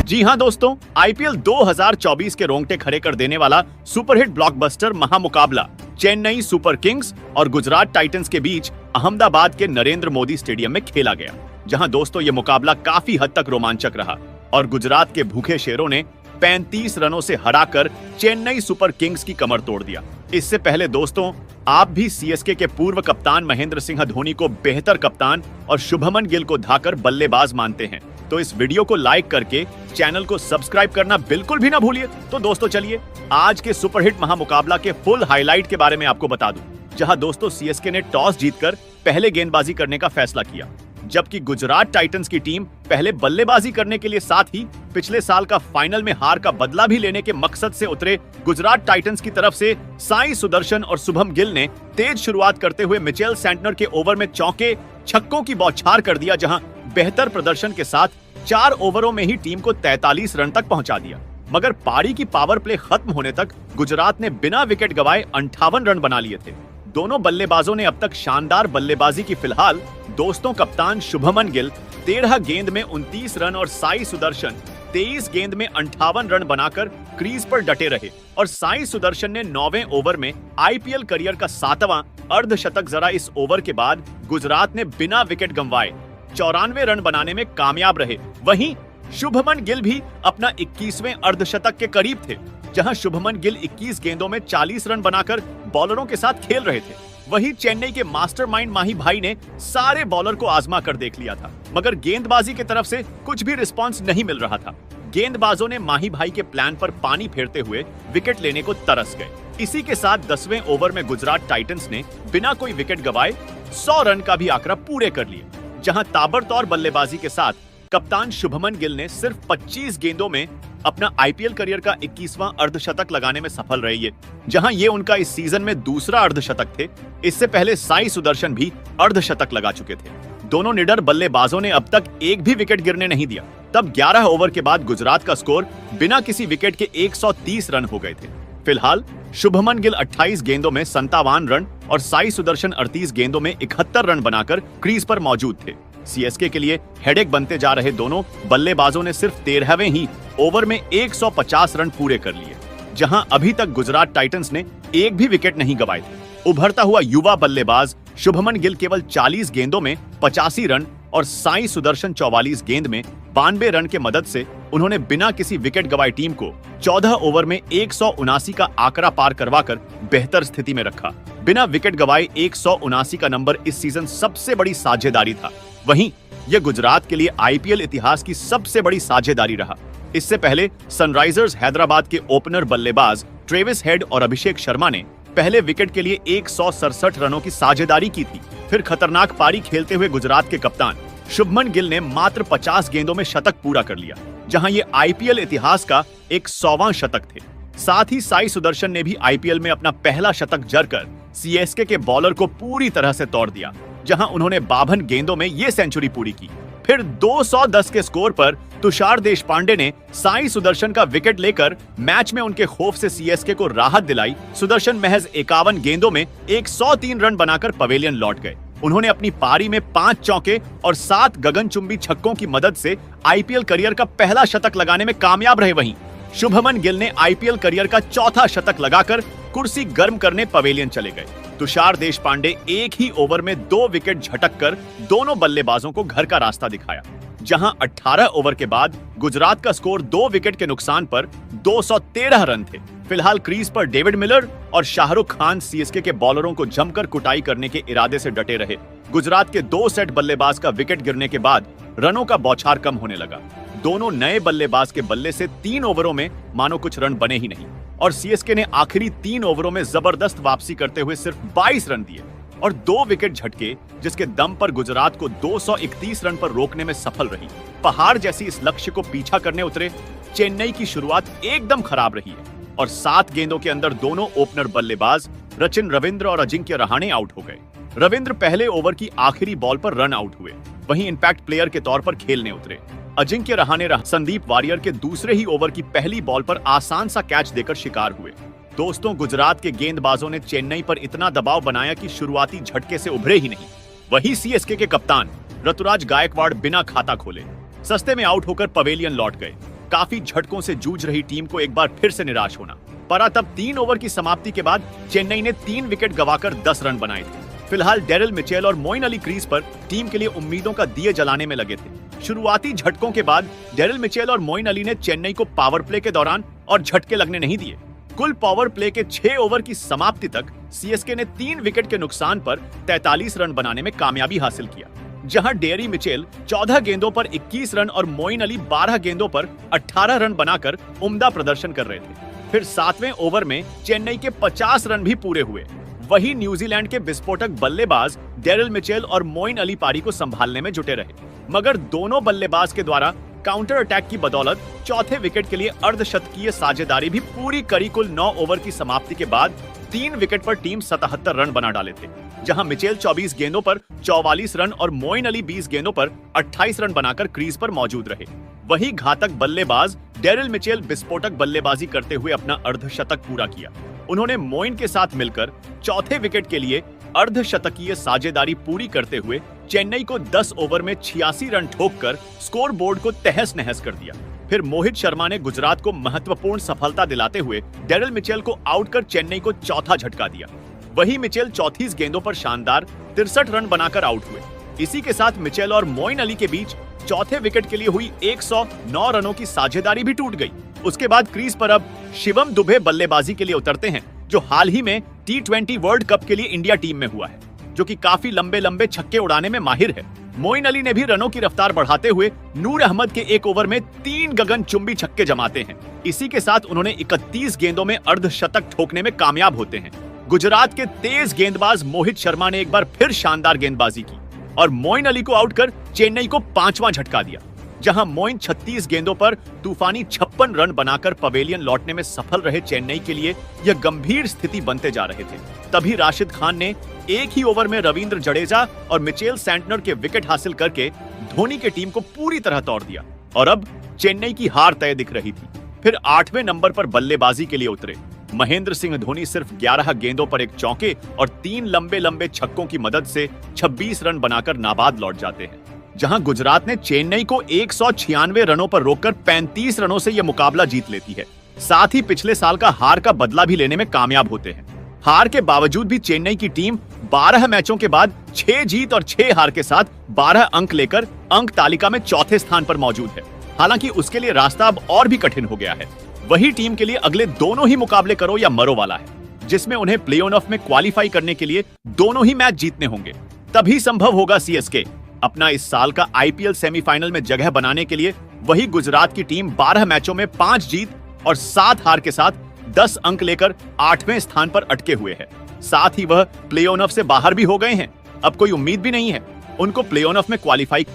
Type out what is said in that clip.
जी हां दोस्तों, आईपीएल 2024 के रोंगटे खड़े कर देने वाला सुपरहिट ब्लॉकबस्टर महामुकाबला चेन्नई सुपर किंग्स और गुजरात टाइटंस के बीच अहमदाबाद के नरेंद्र मोदी स्टेडियम में खेला गया। जहां दोस्तों ये मुकाबला काफी हद तक रोमांचक रहा और गुजरात के भूखे शेरों ने 35 रनों से हराकर चेन्नई सुपर किंग्स की कमर तोड़ दिया। इससे पहले दोस्तों, आप भी सीएसके के पूर्व कप्तान महेंद्र सिंह धोनी को बेहतर कप्तान और शुभमन गिल को धाकर बल्लेबाज मानते हैं, तो इस वीडियो को लाइक करके चैनल को सब्सक्राइब करना बिल्कुल भी ना भूलिए। तो दोस्तों चलिए आज के सुपरहिट महामुकाबला के फुल हाईलाइट के बारे में आपको बता दूं। जहां दोस्तों सीएसके ने टॉस जीतकर पहले गेंदबाजी करने का फैसला किया, जबकि गुजरात टाइटंस की टीम पहले बल्लेबाजी करने के लिए साथ ही पिछले साल का फाइनल में हार का बदला भी लेने के मकसद से उतरे गुजरात टाइटंस की तरफ से साई सुदर्शन और शुभम गिल ने तेज शुरुआत करते हुए मिचेल सेंटनर के ओवर में चौके छक्कों की बौछार कर दिया, जहां बेहतर प्रदर्शन के साथ 4 ओवरों में ही टीम को 43 रन तक पहुंचा दिया। मगर पारी की पावर प्ले खत्म होने तक गुजरात ने बिना विकेट गंवाए 58 रन बना लिए थे। दोनों बल्लेबाजों ने अब तक शानदार बल्लेबाजी की। फिलहाल दोस्तों कप्तान शुभमन गिल 13 गेंद में 29 रन और साई सुदर्शन 23 गेंद में 58 रन बनाकर क्रीज पर डटे रहे और साई सुदर्शन ने 9वें ओवर में आईपीएल करियर का 7वां अर्धशतक जरा इस ओवर के बाद गुजरात ने बिना विकेट गंवाए 94 रन बनाने में कामयाब रहे। वहीं शुभमन गिल भी अपना 21वें अर्धशतक के करीब थे, जहां शुभमन गिल 21 गेंदों में 40 रन बनाकर बॉलरों के साथ खेल रहे थे। वहीं चेन्नई के मास्टरमाइंड माही भाई ने सारे बॉलर को आजमा कर देख लिया था, मगर गेंदबाजी की तरफ से कुछ भी रिस्पांस नहीं मिल रहा था। गेंदबाजों ने माही भाई के प्लान पर पानी फेरते हुए विकेट लेने को तरस गए। इसी के साथ 10वें ओवर में गुजरात टाइटंस ने बिना कोई विकेट गंवाए 100 रन का भी आंकड़ा पूरे कर लिए, जहां ताबड़तोड़ बल्लेबाजी के साथ कप्तान शुभमन गिल ने सिर्फ 25 गेंदों में अपना आईपीएल करियर का 21वां अर्धशतक लगाने में सफल रहे, जहां ये उनका इस सीजन में दूसरा अर्धशतक थे। इससे पहले साई सुदर्शन भी अर्धशतक लगा चुके थे। दोनों निडर बल्लेबाजों ने अब तक एक भी विकेट गिरने नहीं दिया। तब 11 ओवर के बाद गुजरात का स्कोर बिना किसी विकेट के 130 रन हो गए थे। फिलहाल शुभमन गिल 28 गेंदों में 57 रन और साई सुदर्शन 38 गेंदों में 71 रन बनाकर क्रीज पर मौजूद थे। सीएसके के लिए हेडेक बनते जा रहे दोनों बल्लेबाजों ने सिर्फ 13वें ही ओवर में 150 रन पूरे कर लिए, जहां अभी तक गुजरात टाइटंस ने एक भी विकेट नहीं गंवाए थे। उभरता हुआ युवा बल्लेबाज शुभमन गिल केवल 40 गेंदों में 85 रन और साई सुदर्शन 44 गेंद में 92 रन के मदद से उन्होंने बिना किसी विकेट गंवाए टीम को 14 ओवर में 179 का आंकड़ा पार करवाकर बेहतर स्थिति में रखा। बिना विकेट गंवाए 179 का नंबर इस सीजन सबसे बड़ी साझेदारी था। वहीं यह गुजरात के लिए आईपीएल इतिहास की सबसे बड़ी साझेदारी रहा। इससे पहले सनराइजर्स हैदराबाद के ओपनर बल्लेबाज ट्रेविस हेड और अभिषेक शर्मा ने पहले विकेट के लिए 167 रनों की साझेदारी की थी। फिर खतरनाक पारी खेलते हुए गुजरात के कप्तान शुभमन गिल ने मात्र 50 गेंदों में शतक पूरा कर लिया, जहां ये आईपीएल इतिहास का एक 100वां शतक थे। साथ ही साई सुदर्शन ने भी आईपीएल में अपना पहला शतक जड़कर सीएसके के बॉलर को पूरी तरह से तोड़ दिया, जहां उन्होंने 52 गेंदों में ये सेंचुरी पूरी की। फिर 210 के स्कोर पर तुषार देशपांडे ने साई सुदर्शन का विकेट लेकर मैच में उनके खौफ से सीएसके को राहत दिलाई। सुदर्शन महज 51 गेंदों में 103 रन बनाकर पवेलियन लौट गए। उन्होंने अपनी पारी में 5 चौके और 7 गगनचुंबी छक्कों की मदद से आईपीएल करियर का पहला शतक लगाने में कामयाब रहे। वहीं शुभमन गिल ने आईपीएल करियर का चौथा शतक लगाकर कुर्सी गर्म करने पवेलियन चले गए। तुषार देशपांडे एक ही ओवर में 2 विकेट झटक कर दोनों बल्लेबाजों को घर का रास्ता दिखाया, जहां 18 ओवर के बाद गुजरात का स्कोर 2 विकेट के नुकसान पर 213 रन थे। फिलहाल क्रीज पर डेविड मिलर और शाहरुख खान सीएसके के बॉलरों को जमकर कुटाई करने के इरादे से डटे रहे। गुजरात के 2 सेट बल्लेबाज का विकेट गिरने के बाद रनों का बौछार कम होने लगा। दोनों नए बल्लेबाज के बल्ले से 3 ओवरों में मानो कुछ रन बने ही नहीं और सीएसके ने आखिरी 3 ओवरों में जबरदस्त वापसी करते हुए सिर्फ 22 रन दिए और 2 विकेट झटके, जिसके दम पर गुजरात को 231 रन पर रोकने में सफल रही। पहाड़ जैसी इस लक्ष्य को पीछा करने उतरे चेन्नई की शुरुआत एकदम खराब रही है और 7 गेंदों के अंदर दोनों ओपनर बल्लेबाज सचिन रविंद्र और अजिंक्य रहाणे आउट हो गए। रविंद्र पहले ओवर की आखिरी बॉल पर रन आउट हुए, वहीं इंपैक्ट प्लेयर के तौर पर खेलने उतरे। अजिंक्य रहाणे संदीप वारियर के दूसरे ही ओवर की पहली बॉल पर आसान सा कैच देकर शिकार हुए। दोस्तों गुजरात के गेंदबाजों ने चेन्नई पर इतना दबाव बनाया कि शुरुआती झटके से उभरे ही नहीं। वहीं सीएसके के कप्तान ऋतुराज गायकवाड़ बिना खाता खोले सस्ते में आउट होकर पवेलियन लौट गए। काफी झटकों से जूझ रही टीम को एक बार फिर से निराश होना पड़ा। तब 3 ओवर की समाप्ति के बाद चेन्नई ने 3 विकेट गंवाकर 10 रन बनाए थे। फिलहाल डेरिल मिचेल और मोइन अली क्रीज पर टीम के लिए उम्मीदों का दिए जलाने में लगे थे। शुरुआती झटकों के बाद डेरिल मिचेल और मोइन अली ने चेन्नई को पावर प्ले के दौरान और झटके लगने नहीं दिए। कुल पावर प्ले के 6 ओवर की समाप्ति तक सीएसके ने 3 विकेट के नुकसान पर 43 रन बनाने में कामयाबी हासिल किया, जहां डेरी मिचेल 14 गेंदों पर 21 रन और मोइन अली 12 गेंदों पर 18 रन बनाकर उम्दा प्रदर्शन कर रहे थे। फिर 7वें ओवर में चेन्नई के 50 रन भी पूरे हुए। वही न्यूजीलैंड के विस्फोटक बल्लेबाज डेरिल मिचेल और मोइन अली पारी को संभालने में जुटे रहे, मगर दोनों बल्लेबाज के द्वारा काउंटर अटैक की बदौलत चौथे विकेट के लिए अर्धशतकीय साझेदारी भी पूरी करी। कुल 9 ओवर की समाप्ति के बाद 3 विकेट पर टीम 77 रन बना डाले थे, जहां मिचेल 24 गेंदों पर 44 रन और मोइन अली 20 गेंदों पर 28 रन बनाकर क्रीज पर मौजूद रहे। वही घातक बल्लेबाज डेरिल मिचेल विस्फोटक बल्लेबाजी करते हुए अपना अर्धशतक पूरा किया। उन्होंने मोइन के साथ मिलकर चौथे विकेट के लिए अर्धशतकीय साझेदारी पूरी करते हुए चेन्नई को 10 ओवर में 86 रन ठोककर स्कोर बोर्ड को तहस नहस कर दिया। फिर मोहित शर्मा ने गुजरात को महत्वपूर्ण सफलता दिलाते हुए डेरिल मिचेल को आउट कर चेन्नई को चौथा झटका दिया। वही मिचेल 34 गेंदों पर शानदार 63 रन बनाकर आउट हुए। इसी के साथ मिचेल और मोइन अली के बीच चौथे विकेट के लिए हुई 109 रनों की साझेदारी भी टूट गई। उसके बाद क्रीज पर अब शिवम दुबे बल्लेबाजी के लिए उतरते हैं, जो हाल ही में T20 वर्ल्ड कप के लिए इंडिया टीम में हुआ है, जो कि काफी लंबे लंबे छक्के उड़ाने में माहिर है। मोइन अली ने भी रनों की रफ्तार बढ़ाते हुए नूर अहमद के 1 ओवर में 3 गगनचुंबी छक्के जमाते हैं। इसी के साथ उन्होंने 31 गेंदों में अर्धशतक ठोकने में कामयाब होते हैं। गुजरात के तेज गेंदबाज मोहित शर्मा ने एक बार फिर शानदार गेंदबाजी की और मोइन अली को आउट कर चेन्नई को 5वां झटका दिया, जहां मोइन 36 गेंदों पर तूफानी 56 रन बनाकर पवेलियन लौटने में सफल रहे। चेन्नई के लिए यह गंभीर स्थिति बनते जा रहे थे। तभी राशिद खान ने एक ही ओवर में रविंद्र जडेजा और मिचेल सैंटनर के विकेट हासिल करके धोनी की टीम को पूरी तरह तोड़ दिया और अब चेन्नई की हार तय दिख रही थी। फिर 8वें नंबर पर बल्लेबाजी के लिए उतरे महेंद्र सिंह धोनी सिर्फ 11 गेंदों पर 1 चौके और 3 लंबे लंबे छक्कों की मदद से 26 रन बनाकर नाबाद लौट जाते हैं, जहां गुजरात ने चेन्नई को 196 रनों पर रोककर 35 रनों से यह मुकाबला जीत लेती है। साथ ही पिछले साल का हार का बदला भी लेने में कामयाब होते हैं। हार के बावजूद भी चेन्नई की टीम 12 मैचों के बाद 6 जीत और 6 हार के साथ 12 अंक लेकर अंक तालिका में चौथे स्थान पर मौजूद है। हालांकि उसके लिए रास्ता अब और भी कठिन हो गया है। वही टीम के लिए अगले दोनों ही मुकाबले करो या मरो वाला है, जिसमें उन्हें प्ले ऑफ में क्वालिफाई करने के लिए दोनों ही मैच जीतने होंगे। तभी संभव होगा सीएसके अपना इस साल का आईपीएल सेमीफाइनल में जगह बनाने के लिए। वही गुजरात की टीम 12 मैचों में 5 जीत और 7 हार के साथ 10 अंक लेकर 8वें स्थान पर अटके हुए है। साथ ही वह प्ले ऑफ से बाहर भी हो गए हैं। अब कोई उम्मीद भी नहीं है उनको प्ले ऑफ में क्वालिफाई